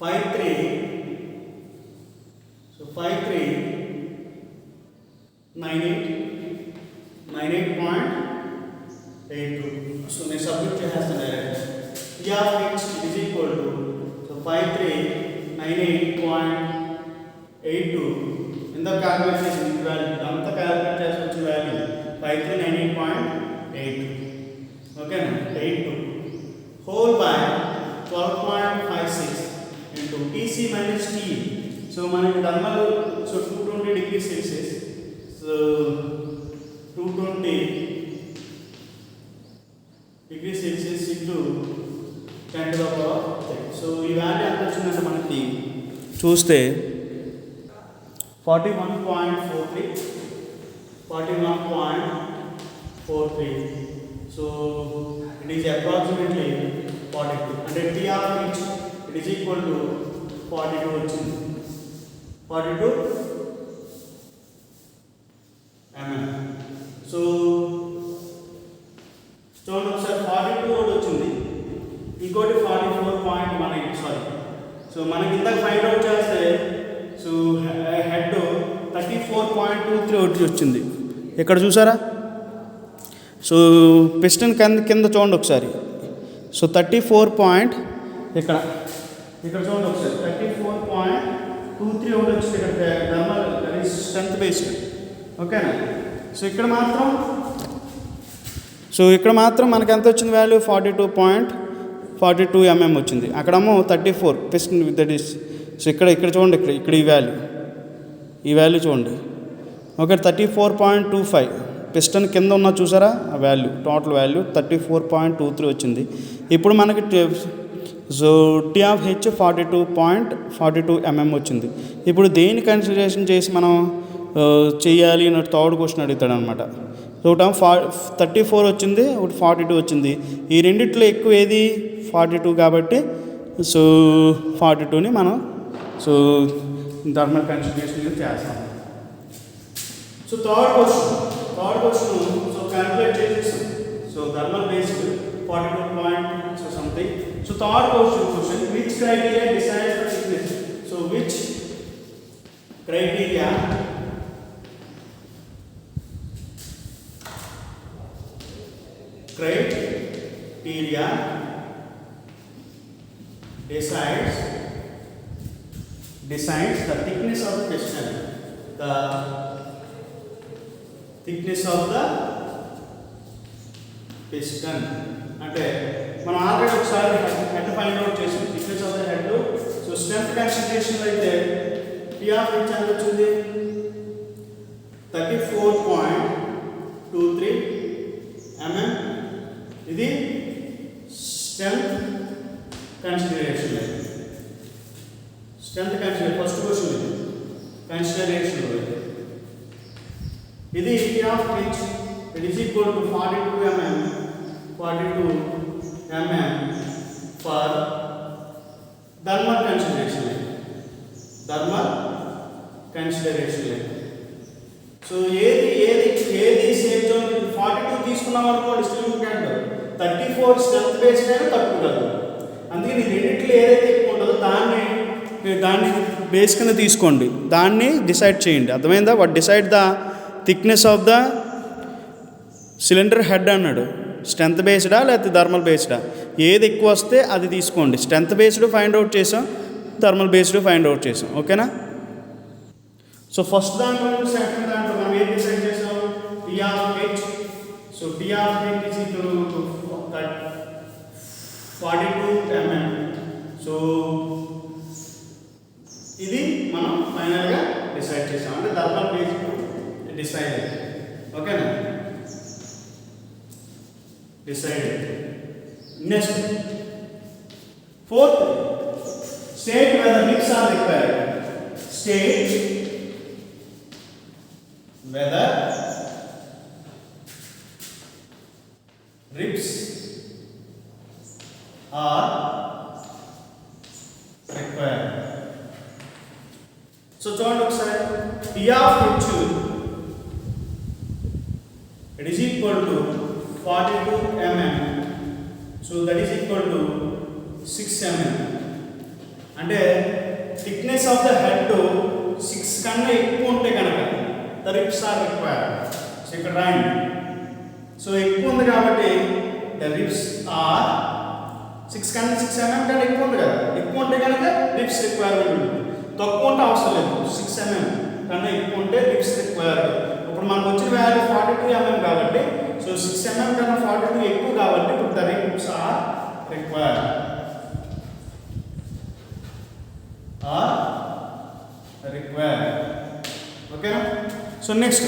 5398.82. సో నేను సబ్మిట్ చేసేస్తాను direct. T of H is equal to so 5398.82 ఇంత క్యాలిక్యులేట్ చేసిన వాల్యూ అంతా క్యాలిక్యులేట్ చేసి వచ్చిన వాల్యూ 5398.82. ఓకేనా? 82 whole by 12.56 into TC minus TE. So మనకి thermal so 220 degrees Celsius. So 220 degrees Celsius into 10 to the power of 3. So ఈ value ఎంత వచ్చిందంటే మనకి చూస్తే 41.43. సో ఇట్ ఈస్ అప్రాక్సిమేట్లీ 42 అంటే T of H it is equal to 42 వచ్చింది. 42 mm. So చూడండి ఒకసారి 42 కూడా వచ్చింది, ఇంకోటి 44.18. సారీ, సో మనకి ఇందాక ఫైండ్ అవుట్ చేస్తే సో హెడ్ 34.23 వచ్చింది. ఇక్కడ చూసారా? సో పిస్టన్ కింద చూడండి ఒకసారి. సో 34 ఇక్కడ చూడండి ఒకసారి 34.23 ఒకటి వచ్చింది ఇక్కడ థర్మల్ స్ట్రెంత్ బేస్డ్. ఓకేనా? సో ఇక్కడ మాత్రం మనకి ఎంత వచ్చింది వాల్యూ 42.42 mm వచ్చింది. అక్కడేమో 34 పిస్టన్ దట్ ఈస్. సో ఇక్కడ చూడండి, ఇక్కడ ఈ వాల్యూ చూడండి. ఓకే, 34.25 పిస్టన్ కింద ఉన్న చూసారా ఆ వాల్యూ, టోటల్ వాల్యూ 34.23 వచ్చింది. ఇప్పుడు మనకి so T of H 42.42 mm వచ్చింది. ఇప్పుడు దేని కన్సిడరేషన్ చేసి మనం చేయాలి అని థర్డ్ క్వశ్చన్ అడుగుతాడు అనమాట. సో ఒకటి 34 వచ్చింది, ఒకటి 42 వచ్చింది. ఈ రెండిట్లో ఎక్కువ ఏది 42 కాబట్టి సో 42ని మనం సో థర్మల్ కన్సిడరేషన్ చేస్తాం. So third question so calculate చేసేసాం. So thermal based 42 point so something. So third question which criteria decides the thickness. So which criteria decides the thickness of the piston. The thickness of the piston అంటే మనం already ఒకసారి head find out చేసాం. Thickness of the head. So strength consideration అయితే P of H ఎంత వచ్చింది 34.23 mm. ఇది strength consideration first question ఇది consideration ఇది P of H it is equal to 42 mm for thermal consideration. So ఏది safe zone 42 తీసుకున్నాం అనుకోండి స్టిల్ 34 స్ట్రెంత్ బేస్డ్ అయినా తక్కువ కాదు. అందుకే ఈ రెండిట్లో ఏదైతే ఎక్కువ ఉంటుందో దాన్ని బేస్ కింద తీసుకోండి, దాన్ని డిసైడ్ చేయండి. అర్థమైందా? What decide the thickness of the cylinder head అన్నాడు. స్ట్రెంత్ బేస్డా లేకపోతే థర్మల్ బేస్డా, ఏది ఎక్కువ వస్తే అది తీసుకోండి. స్ట్రెంత్ బేస్డ్ ఫైండ్ అవుట్ చేసాం, థర్మల్ బేస్డ్ ఫైండ్ అవుట్ చేసాం. ఓకేనా? సో ఫస్ట్ దాంట్లో సెకండ్ దాంట్లో మనం ఏం డిసైడ్ చేసాం? P of H. So P of H is equal to 42 mm. So ఇది మనం ఫైనల్గా డిసైడ్ చేసాం, అంటే థర్మల్ బేస్డ్ డిసైడ్. ఓకేనా? decided. Next, fourth, state whether ribs are required. State whether ribs are required. So చూడండి ఒకసారి, P of H it is equal to 42 mm. So that is equal to 6 mm. అంటే thickness of the head 6 కన్నా ఎక్కువ ఉంటే కనుక the ribs are required. So ఇక్కడ రాయండి. So ఎక్కువ ఉంది కాబట్టి ద రిబ్స్ ఆర్ 6 కన్నా 6 mm కన్నా ఎక్కువ ఉంది కదా, ఎక్కువ ఉంటే కనుక రిబ్స్ రిక్వైర్మెంట్ ఉంటుంది. తక్కువ ఉంటే అవసరం లేదు, 6 mm కన్నా ఎక్కువ ఉంటే రిబ్స్ రిక్వైర్డ్. ఇప్పుడు మనకు వచ్చిన వాల్యూ 42 mm కాబట్టి, సో 6 mm కన్నా 42 ఎక్కువ కాబట్టి ఇప్పుడు ద రిబ్స్ ఆర్ రిక్వైర్డ్. ఓకేనా? సో నెక్స్ట్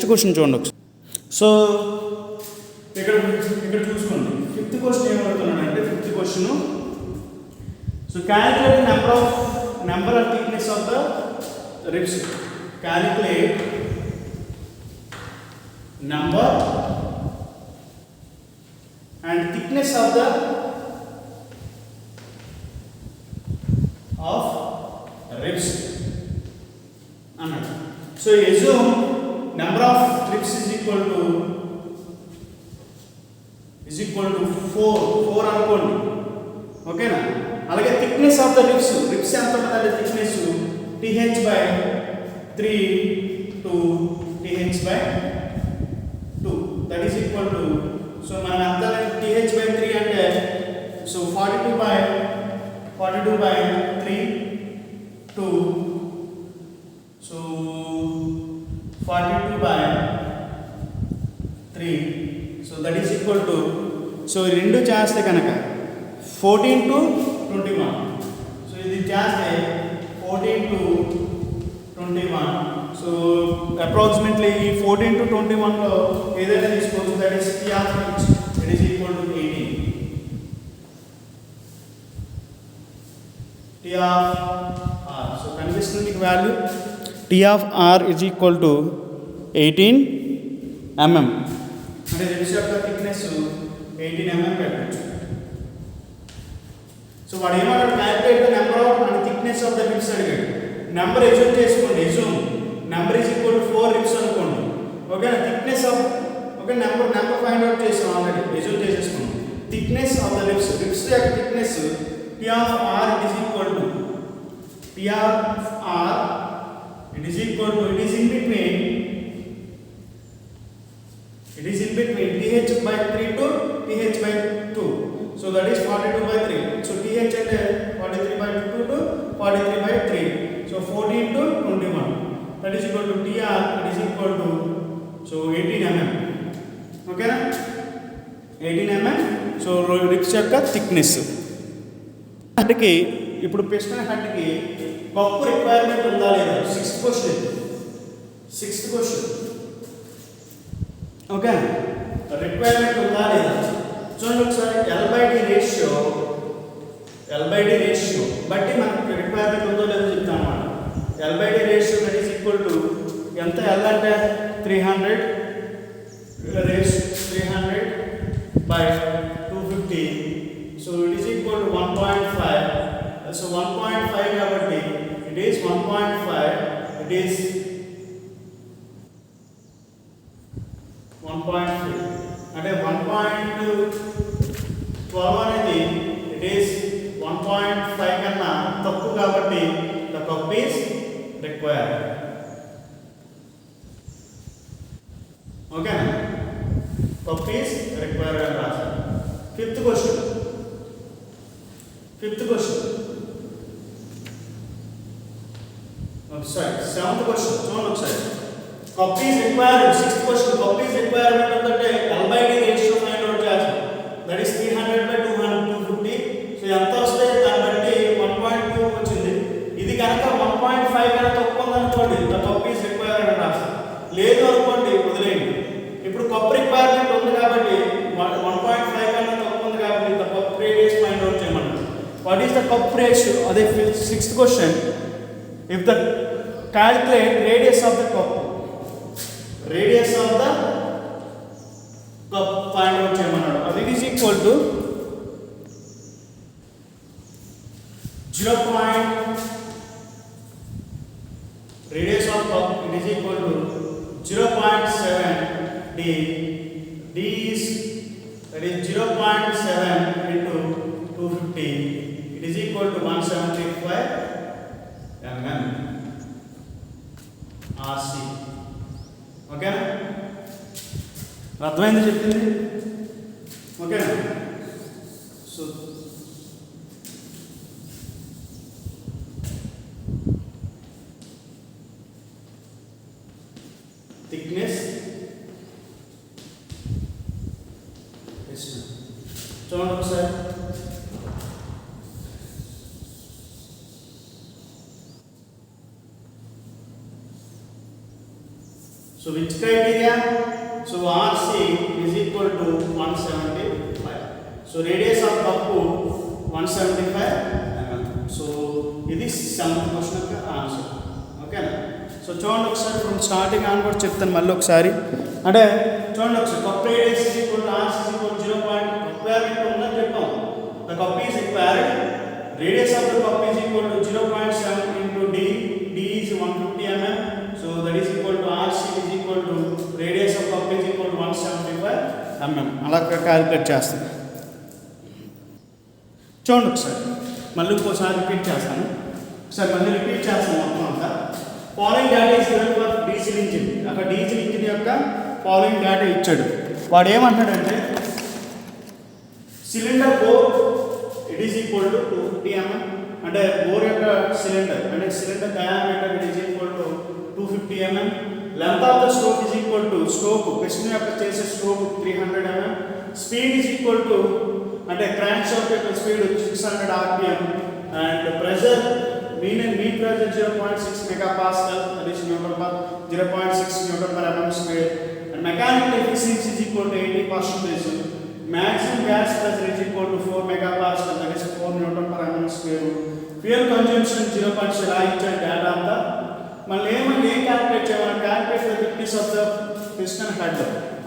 క్వశ్చన్ చూడండి ఒకసారి. సో ఇక్కడ చూసుకోండి, ఫిఫ్త్ క్వశ్చన్ ఏమవుతున్నాడంటే, fifth question, so calculate number of thickness of the ribs. Calculate number and thickness of the ribs అన్నాడు. So assume number of ribs is equal to 4 అనుకోండి. ఓకేనా? అలాగే thickness of the ribs ఎంత ఉంటుందంటే thickness th/3 to th/2, that is equal to, so మనం ఎంత th/3 అంటే, so 42/3 to, so 42/3, so that is equal to, so రెండు చేస్తే కనుక 14 to 21. సో ఇది చేస్తే 14 to 21. సో అప్రాక్సిమేట్లీ 14 to 21లో ఏదైనా తీసుకోవచ్చు. That is P of H, it is equal to 18. T of R, so కనిపిస్తుంది మీకు value. T of R is equal to 18 mm. అంటే రిబ్స్ యొక్క థిక్నెస్ 18 mm పెట్టచ్చు. సో వాడు ఏమన్నాడు, calculate the number of and thickness of the ribs అడిగాడు. Number assume చేసుకోండి. Number is equal to 4 ribs అనుకోండి. ఓకేనా? Thickness of, okay, number find out చేసాం ఆల్రెడీ, ఎజ్యూమ్ చేసేసుకున్నాం. థిక్నెస్ ఆఫ్ ద రిబ్స్ యొక్క thickness P of R is equal to, P of R it is equal to, it is in between th/3 to th/2. So that is 42/3. So th అంటే 43/2 to 43/3. So 14 to 21. That is equal to Tr, it is equal to, so 18 mm. ఓకేనా? 18 mm. So ribs యొక్క thickness. హెడ్కి ఇప్పుడు piston హెడ్కి cup requirement ఉందా లేదా? Sixth question okay, requirement ఉందా లేదా చూడండి ఒకసారి. ఎల్/డి రేషియో బట్టి మనకి రిక్వైర్మెంట్ ఉందో లేదో చెప్తాం అన్నమాట. L D ratio that is equal to ఎంత? ఎల్ అంటే 300 by 250, so it is equal to 1.5. So 1.5 కాబట్టి it is 1.5, it is 1.3 అంటే 1.12 అనేది it is 1.5 కన్నా తక్కువ కాబట్టి the cup is required. Okay, cup is required అని రాశారు. ఫిఫ్త్ క్వశ్చన్ ఒకసారి. సెవెంత్ క్వశ్చన్ చూడండి ఒకసారి. Cup is required. Sixth question cup is requirement అంటే ఎల్/డి రేషియో ఫైండ్ అవుట్ చేస్తాం. That is 300/250. సో ఎంత వస్తే దాన్ని బట్టి 1.2 వచ్చింది. ఇది కనుక 1.5 కన్నా తక్కువ ఉందనుకోండి ద కప్ ఈజ్ రిక్వైర్డ్ అని రాస్తాం. లేదు అనుకోండి వదిలేయండి. ఇప్పుడు కప్ రిక్వైర్మెంట్ ఉంది కాబట్టి 1.5 కన్నా తక్కువ ఉంది కాబట్టి the cup radius find out చేయమన్నారు. What is the cup ratio? అదే sixth question. If the calculate radius of the cup find out చేయమన్నాడు. అది is equal to 0. radius of cup it is equal to 0.7 d. d is that is 0.7 into 250. It is equal to 175 mm RC. ఓకేనా? అర్థమైంది చెప్పింది? ఓకేనా? So thickness చూడండి ఒకసారి. So which criteria? So RC is equal to 175. So radius of cup 175 mm. So ఇది 7th question యొక్క answer. ఓకేనా? So చూడండి ఒకసారి ఫ్రమ్ స్టార్టింగ్ ఆన్ కూడా చెప్తాను మళ్ళీ ఒకసారి. అంటే చూడండి ఒకసారి cup radius is equal to RC is equal to 0. Requirement ఉందని చెప్పాం. The cup is required. Radius of the cup is equal to 0.7 into d. d is 150 mm. So that is equal to RC is equal to radius of cup is equal to 175 mm. అలా calculate చేస్తాను. చూడండి ఒకసారి మళ్ళీ ఇంకోసారి repeat చేస్తాను. మొత్తం అంతా. Following data is given for diesel engine. అక్కడ డీజిల్ ఇంజిన్ యొక్క ఫాలోయింగ్ డేటా ఇచ్చాడు. వాడు ఏమంటాడంటే cylinder bore it is equal to 250 mm. అంటే బోర్ యొక్క సిలిండర్ అంటే cylinder diameter it is equal to 250 mm. Length of the stroke is equal to stroke piston యొక్క చేసే stroke 300 mm. Speed is equal to అంటే crankshaft యొక్క speed 600 rpm and pressure mean pressure 0.6 megapascal, that is Newton per 0.6 Newton per mm square, and mechanical efficiency is equal to 80%. Maximum gas pressure is equal to 4 megapascal, that is 4 Newton per mm square. Fuel consumption 0.6 ఇచ్చే data అంతా. మళ్ళీ ఏం calculate చేయాలి? Calculate the thickness of the piston head.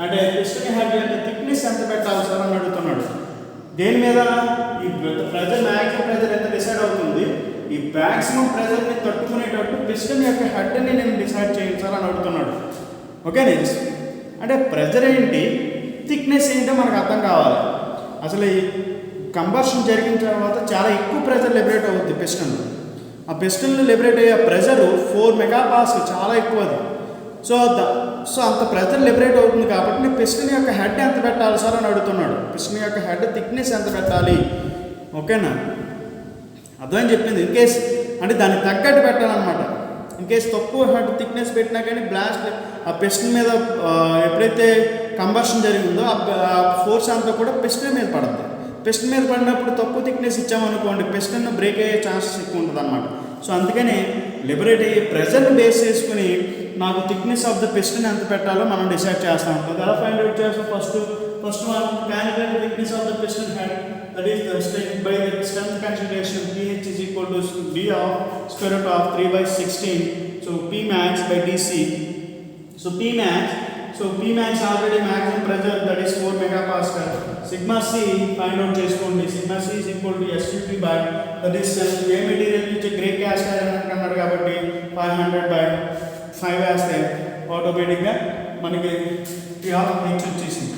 అంటే piston head యొక్క thickness ఎంత పెట్టాలి sir అని అడుగుతున్నాడు. దేని మీద? ఈ ప్రెజర్ మ్యాక్సిమం ప్రెజర్ ఎంత డిసైడ్ అవుతుంది? ఈ మ్యాక్సిమం ప్రెజర్ని తట్టుకునేటట్టు పిస్టన్ యొక్క హెడ్ని నేను డిసైడ్ చేయండి సార్ అని అడుగుతున్నాడు. ఓకే, అంటే ప్రెజర్ ఏంటి, థిక్నెస్ ఏంటో మనకు అర్థం కావాలి. అసలు ఈ కంబషన్ జరిగిన తర్వాత చాలా ఎక్కువ ప్రెజర్ లిబరేట్ అవుతుంది పిస్టన్. ఆ పిస్టన్లో లిబరేట్ అయ్యే ప్రెజరు 4 మెగాపాస్కల్, చాలా ఎక్కువ అది. సో అంత ప్రెజర్ లిబరేట్ అవుతుంది కాబట్టి నేను పిస్టన్ యొక్క హెడ్ ఎంత పెట్టాలి సార్ అని అడుగుతున్నాడు. పిస్టన్ యొక్క హెడ్ థిక్నెస్ ఎంత పెట్టాలి? ఓకేనా, అర్థమని చెప్పింది. ఇన్ కేస్ అంటే దానికి తగ్గట్టు పెట్టాలన్నమాట. ఇన్ కేస్ తక్కువ హెడ్ థిక్నెస్ పెట్టినా కానీ బ్లాస్ట్ ఆ పిస్టన్ మీద ఎప్పుడైతే కంబషన్ జరిగిందో ఆ ఫోర్స్ అంతా కూడా పిస్టన్ మీద పడుతుంది. పిస్టన్ మీద పడినప్పుడు తక్కువ థిక్నెస్ ఇచ్చామనుకోండి పిస్టన్ బ్రేక్ అయ్యే ఛాన్సెస్ ఎక్కువ ఉంటుంది అనమాట. సో అందుకని లిబరేట్ అయ్యి ప్రెజర్ని బేస్ చేసుకుని నాకు థిక్నెస్ ఆఫ్ ద పిస్టన్ ఎంత పెట్టాలో మనం డిసైడ్ చేస్తూ ఉంటాం. ఎలా ఫైండ్ అవుట్ చేస్తాం? First one calculate thickness of the piston head, that is the strength by the strength consideration. Ph is equal to d of square root of 3 by 16. So P max by dc. So P max already maximum pressure, that is 4 megapascal. Sigma c find out చేసుకోండి. Sigma c is equal to SUT by, that is A material నుంచి grey cast iron అన్నారు కాబట్టి 500 by 5 వేస్తే ఆటోమేటిక్గా మనకి P of H వచ్చేసింది.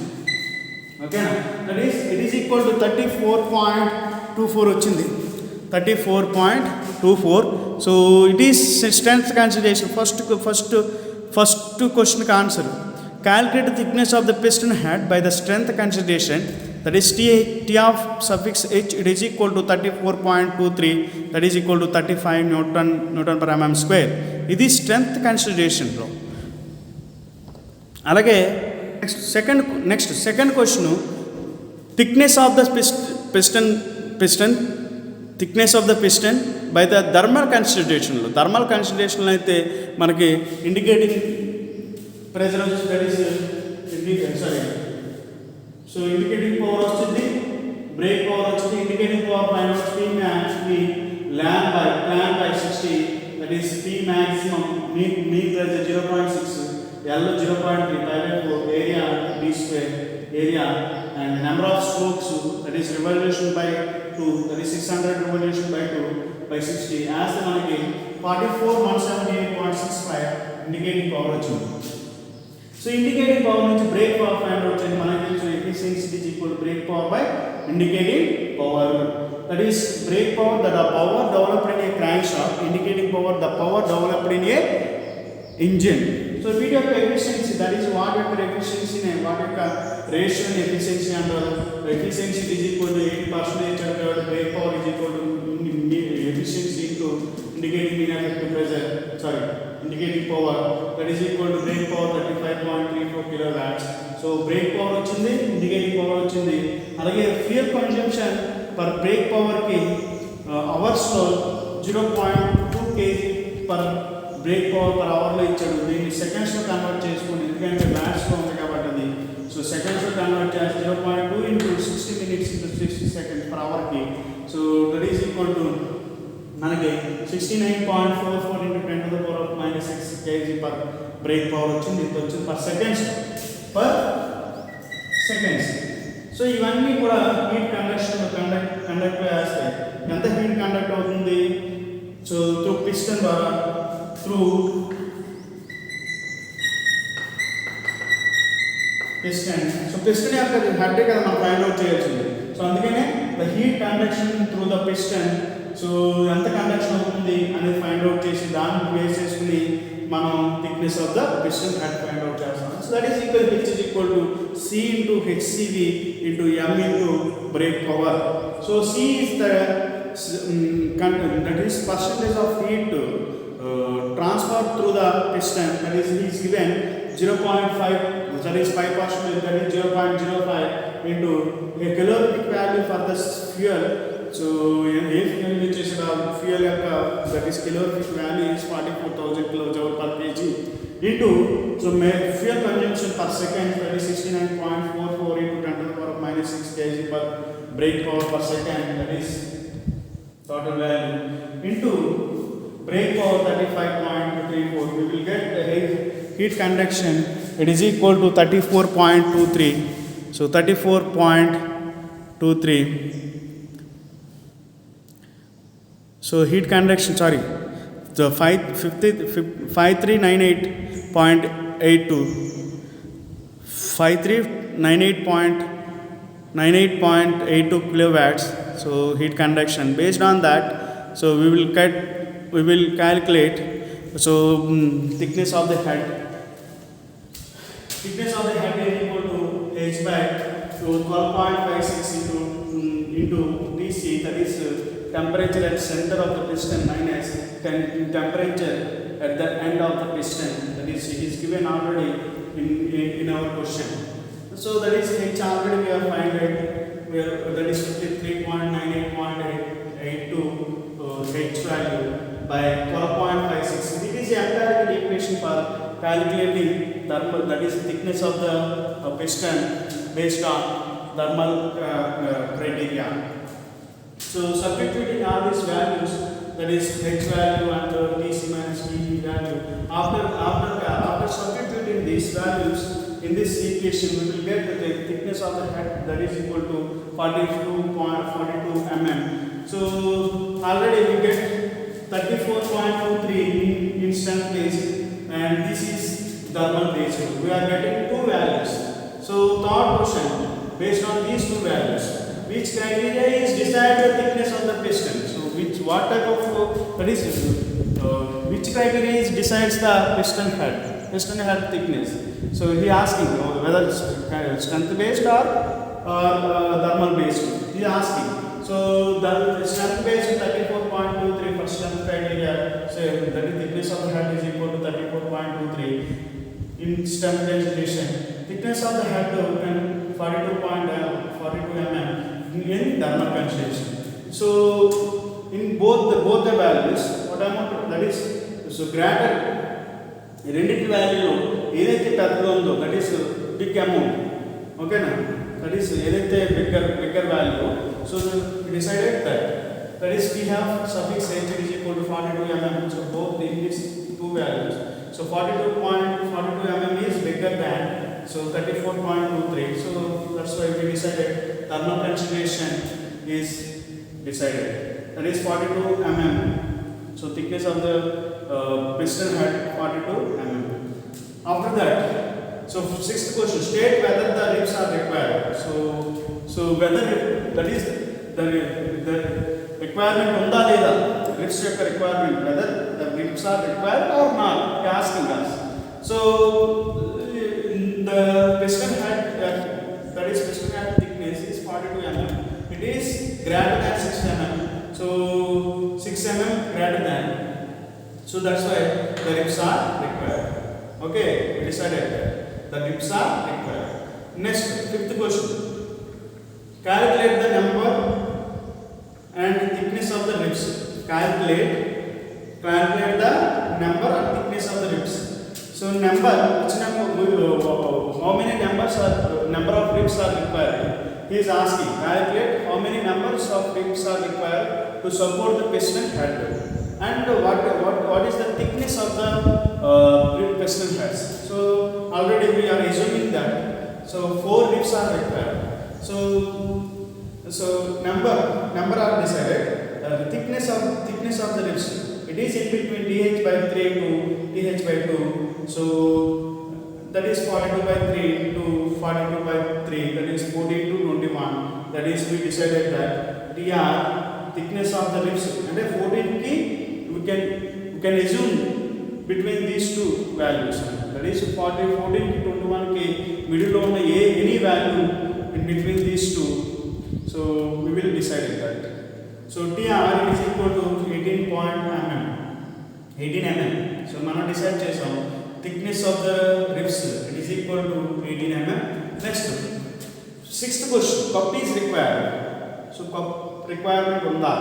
ఓకేనా? That is it is equal to 34.24 వచ్చింది. 34.24. So it is strength consideration. First క్వశ్చన్కి answer calculate thickness of the piston head by the strength consideration, that is T of suffix H, it is equal to 34.23, that is equal to 35 Newton per mm square. ఇది strength కన్సిడరేషన్లో. అలాగే second question thickness of the piston thickness of the piston by the thermal కన్సిడరేషన్లో అయితే మనకి indicating pressure వచ్చి, that is so indicating power వస్తుంది, brake power వచ్చింది. Indicating power పైన P max L A N by 60, that is P maximum mean pressure 0.6, L 0.3, pi by 4, area d square area, and number of strokes, that is revolution by 2, that is 600 revolution by 2 by 60, as మనకి 44,178.65 indicating power వచ్చింది. So indicating power నుంచి break power find out చేయండి. మనకి తెలిసిన efficiency is equal to break power by indicating power, that is break power the power developed in a crank shaft, indicating power the power developed in a engine. So వీటి యొక్క efficiency, that is వాటి యొక్క ఎఫిషియన్సీనే, వాటి యొక్క రేషియోని efficiency అంటారు. Efficiency is equal to 8% అంటే break power is equal to efficiency into indicating mean effective pressure, indicating power, that is equal to break power 35.34 kilowatts. So brake power వచ్చింది, indicating power వచ్చింది. అలాగే fuel consumption per break పవర్కి అవర్స్లో 0.2 kg per break power per అవర్లో ఇచ్చాడు. దీన్ని సెకండ్స్లో convert చేసుకోండి, ఎందుకంటే మ్యాథ్స్లో ఉంది కాబట్టి అది. సో సెకండ్స్లో కన్వర్ట్ చేసి 0.2 into 60 minutes into 60 seconds per hourకి. So that is equal to మనకి 69.44 into 10 to the power of -6 kg per break power వచ్చింది. ఇది వచ్చింది పర్ సెకండ్స్. సో ఇవన్నీ కూడా హీట్ కండక్ట్ చేస్తాయి. ఎంత హీట్ కండక్ట్ అవుతుంది? సో త్రూ పిస్టన్ ద్వారా, త్రూ పిస్టన్. సో పిస్టన్ యొక్క హెడ్ కదా మనం ఫైండ్ అవుట్ చేయాల్సింది. సో అందుకనే the heat conduction through the piston, so ఎంత కండక్షన్ అవుతుంది అనేది ఫైండ్ అవుట్ చేసి దాన్ని బేస్ చేసుకుని మనం thickness of the piston head find out చేస్తాం. So that is equal H is equal to C into HCV into M into brake power. So C is the that is percentage of heat transferred through the piston, that is given 0.5, that is 5%, that is 0.05 into a calorific value for the fuel. So if fuel which is fuel that is calorific value is 44,000 kilojoule per kg into, so fuel consumption per second, that is 69.44 into 10 to the power of -6 kg per brake power per second, that is total value into brake power 35.34. We will get the heat conduction, it is equal to 34.23. So 34.23. So heat conduction, sorry, the 5398.82 5398.82 kilowatts. So heat conduction, based on that, so we will calculate. So thickness of the head is equal to H by 12.56 into dc, that is temperature at center of the piston minus temperature at the end of the piston, that is it is given already in our question. So that is H already we have find it, that is 53.98.82 H value by 12.56. It is a empirical equation for calculating thermal, that is thickness of the piston based on thermal criteria. So substituting all these values, that is H value and Tc minus Tb value, after substituting these values in this equation, we will get the thickness of the head, that is equal to 42.42 mm. So already we get 34.23 in strength base, and this is thermal base. We are getting two values. So third question, based on these two values, which criteria is decide the thickness of the piston? So which criteria is decides the piston head thickness? So he asking whether it's strength based or thermal based. He is asking. So the strength based 34.23 for strength criteria. So the thickness of the head is equal to 34.23 in strength based relation. Thickness of the head 42 mm in thermal consideration. So in both the values, what amount, that is so greater రెండింటి వాల్యూలో ఏదైతే పెద్దగా ఉందో that is big amount, ఓకేనా, that is ఏదైతే bigger value. So decided that is we have suffix h is equal to 42 mm. So both these two values, so 42.42 mm is bigger than 34.23. So that's why we decided thermal consideration is decided, that is 42 mm. So thickness of the piston head 42 mm. After that, so sixth question, state whether the ribs are required. So whether that is the requirement unda leda, ribs యొక్క requirement, whether the ribs are required or not, they are asking us. So the piston head, that is piston head thickness is 42 mm. It is greater than 6 mm. So 6 mm greater than. So that's why the ribs are required. Okay, we decided the ribs are required. Next, fifth question. Calculate the number and thickness of the ribs. Calculate the number and thickness of the ribs. So number, how many number of ribs are required? He is asking, calculate how many numbers of ribs are required to support the piston head, and what is the thickness of the piston heads. So already we are assuming that, so 4 ribs are required. So number are decided. The thickness of the ribs, it is in between dh by 3 to dh by 2. So that is 42 by 3 to 42 by 3, that is 14 to 21. That is, we decided that dr thickness of the ribs, and 14 ki we can assume between these two values, that is 14 ki 21 ki middle of any value in between these two. So we will decide that. So dr is equal to 18 mm. So మనం decide చేసాం thickness of the ribs, it is equal to 18 mm. Next, sixth question, cup is required. So cup requirement unda.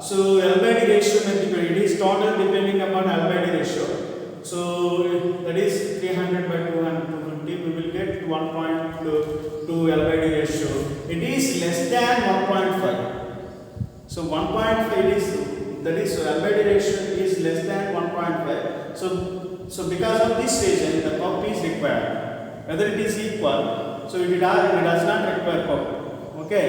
So L by D ratio may depend, it is total depending upon L by D ratio. So that is 300 by 250, we will get 1.2 L by D ratio. It is less than 1.5. So 1.5 is, that is, so L by D ratio is less than 1.5. So because of this reason, the cup is required. Whether it is equal, so it does not require cup. Okay.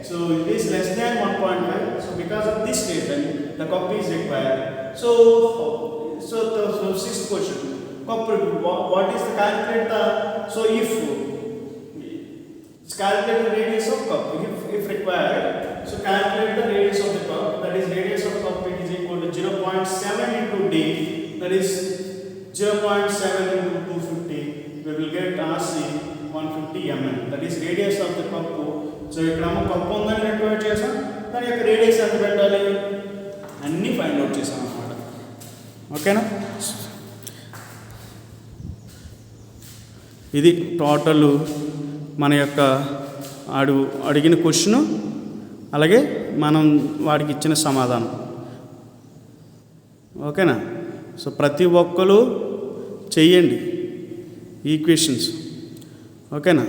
So it is less than 1.5. So because of this reason, the cup is required. So sixth question, cup, what is the calculate the, so if calculate the radius of cup, if required, so calculate the radius of the cup, that is radius of cup, it is equal to 0.7 into d, that is 0.7 into 250, we will get RC 150 mm, that is radius of the cup. So ఇక్కడ cup ఉందని require చేసాం, దాని యొక్క radius ఎంత పెట్టాలి అన్నీ find out చేసాం అన్నమాట. ఓకేనా, ఇది టోటల్ మన యొక్క అడిగిన క్వశ్చను, అలాగే మనం వాడికి ఇచ్చిన సమాధానం. ఓకేనా. సో ప్రతి ఒక్కరు చెయ్యండి ఈక్వేషన్స్. ఓకేనా.